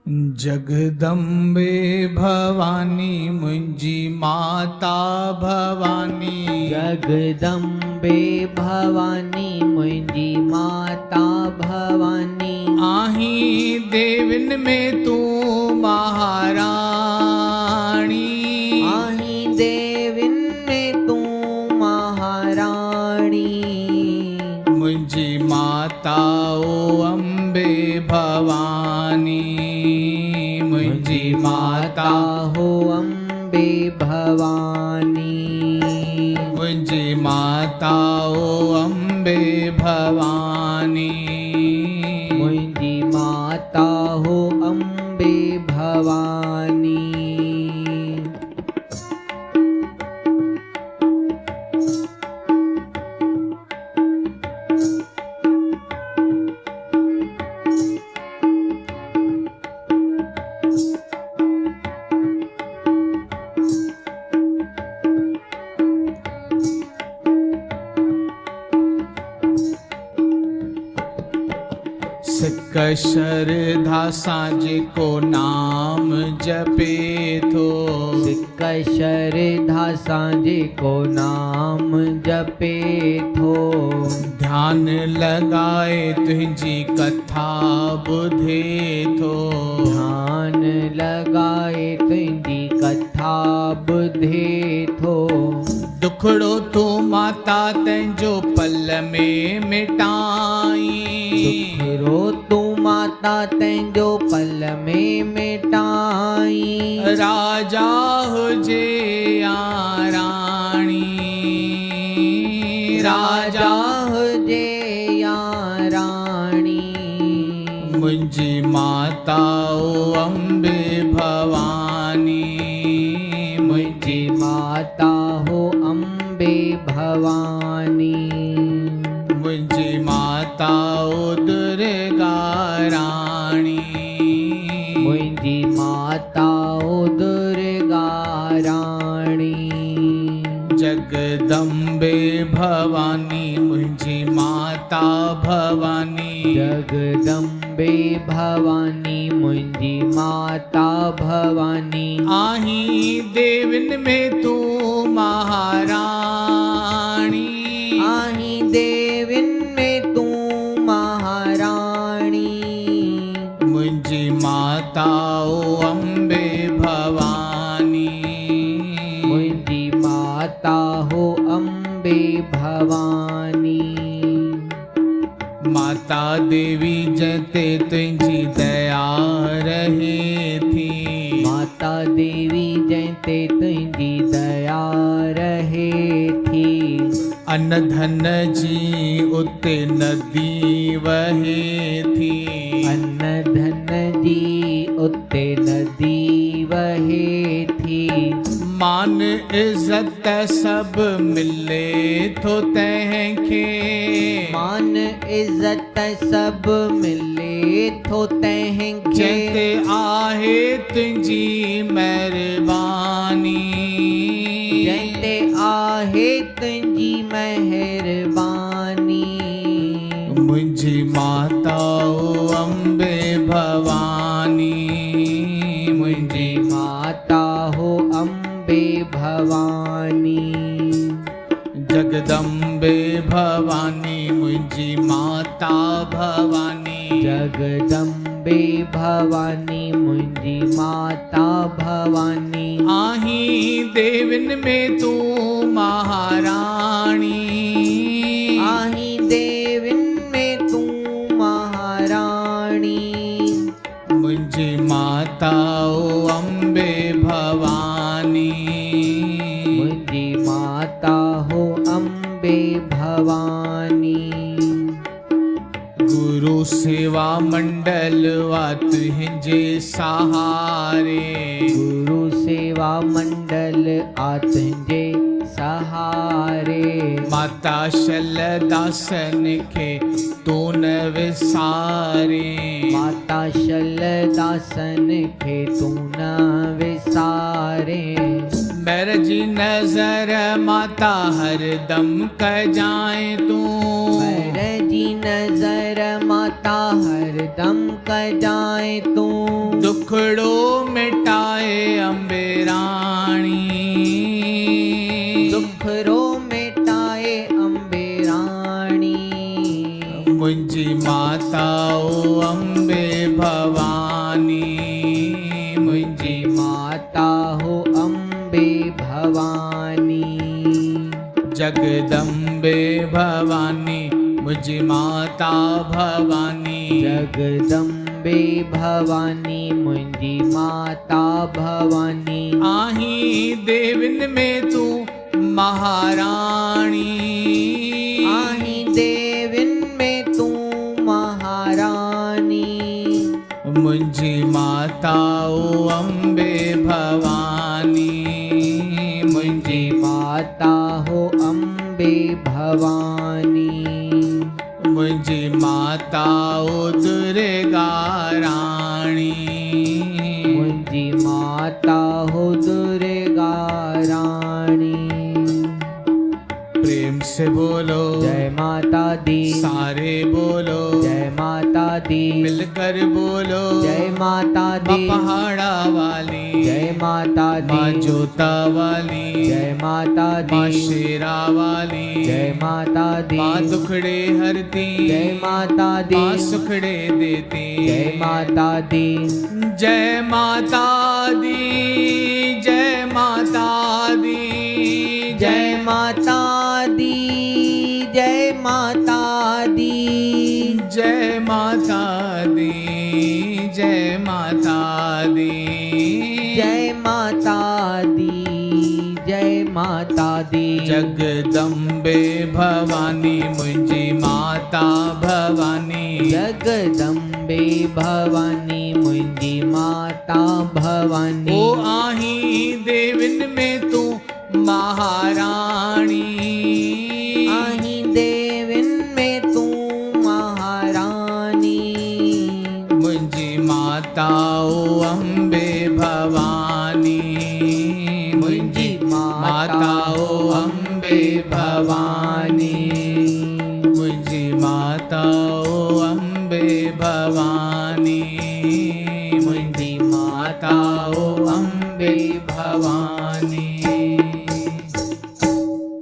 जगदम्बे भवानी मुंजी माता भवानी। जगदम्बे भवानी मुंजी माता भवानी। आही देविन में तू महारानी। आही देविन में तू महारानी। मुंजी माता ओ अम्बे भवानी। मुंजी माता हो अम्बे भवानी। मुंजी माता ओ अम्बे भवानी। मुंजी माता हो अम्बे भवानी। सिक श्रद्धा सांझे को नाम जपे थो। सिक श्रद्धा सांझे को नाम जपे थो। ध्यान लगाए तुझी कथा बुधे थो। ध्यान लगाए तुझी कथा बुधे थो। दुखड़ो तो माता तंजो पल में मिटाई। दुखड़ो तू माता तंजो पल में मिटाई। राजा हुजे या रानी। राजा हुजे या रानी। मुंजी माता ओ अम्बे भवानी। मुंजी माता हो अम्बे भवानी। मुंजी माता ओ दुर्गा रानी। मुंजी माता ओ दुर्गा रानी। जगदम्बे भवानी मुंजी माता भवानी। जगदम्बे भवानी मुंजी माता भवानी। आही देविन में तू महारानी। आही देविन में तू महारानी। मुंजी माता ओ अम्बे भवानी। मुंजी माता हो अम्बे भवानी। माता देवी जते तुझी दया रहे थी। माता देवी जयते तुझी दया रहे थी। अन्न धन जी उते नदी वहे थी। अन्न धन जी उते नदी वहे थी। मान इज्जत सब मिले थो तंखे। मान इज्जत सब मिले थो तंखे। जते आहे तुझी मेहरबानी। जते आहे तुझी मेहरबानी। मुंजी माता ओ अम्बे भवानी। मुंजी माता हो अम्बे भवानी। जगदम्बे भवानी मुंजी माता भवानी। जगदम्बे भवानी मुंजी माता भवानी। आही देविन में तू महारानी। आही देविन में तू महारानी। मुंजी माता ओ अम्बे भवानी। मुंजी माता हो अम्बे भवानी। गुरु सेवा मंडल वा तुझे सहारे। गुरु सेवा मंडल आतंजे सहारे। माता शलदासन के तू न विसारे। माता शलदासन के तू न विसारे। मेर जी नजर माता हर दम क जाए तू। मेर जी नजर माता माता हरदम कजाए तू दुखड़ो मिटाए अम्बे राणी दुखरो मिटाए अम्बे राणी मुंहिंजी माता ओ अम्बे भवानी मुंहिंजी माता हो अम्बे भवानी जगदम्बे भवानी मुंहिंजी माता भवानी जगदम्बे भवानी मुंहिंजी माता भवानी आही देविन में तू महाराणी आही देविन में तू महारानी मुंहिंजी माता ओ अम्बे भवानी मुंहिंजी माता हो अम्बे भवानी मुंहिंजी माता ओ दुर्गा राणी मुंहिंजी माता हो दुर्गा रानी प्रेम से बोलो जय माता दी सारे बोलो जय माता दी मिलकर बोलो जय माता दी पहाड़ा वाली जय माता माँ दी जोता वाली जय माता माँ दी शेरा वाली जय माता दी माँ दुखड़े हरती जय माता दी माँ सुखड़े देती जय माता दी जय माता दी जय माता दी जय माता दी जय माता दी जय माता दी जय माता दी जय माता दी जय माता दी जगदम्बे भवानी मुंहिंजी माता भवानी जगदम्बे भवानी मुंहिंजी माता भवानी ओ आही देविन में तू महाराणी आही देविन में तू महारानी मुंहिंजी माता ओ अम्बे भवानी मुंहिंजी माता ओ अम्बे भवानी मुंहिंजी माता ओ अम्बे भवानी